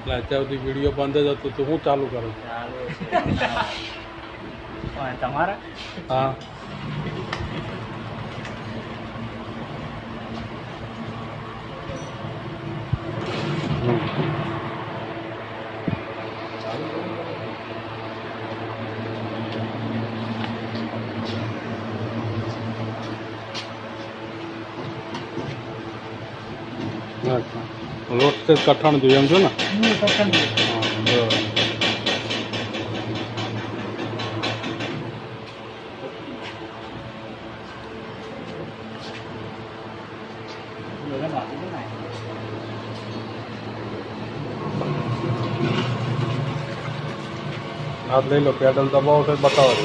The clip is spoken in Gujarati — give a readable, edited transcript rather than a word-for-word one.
અત્યાર સુધી વિડીયો બંધ જ હતો તો હું ચાલુ કરું? તમારા હા અચ્છા રોટ તે કઠણ જોઈએ એમ છો ને? કઠણ હા બરાબર. હાથ લઈ લો, પેડલ દબાવો તો બતાવો.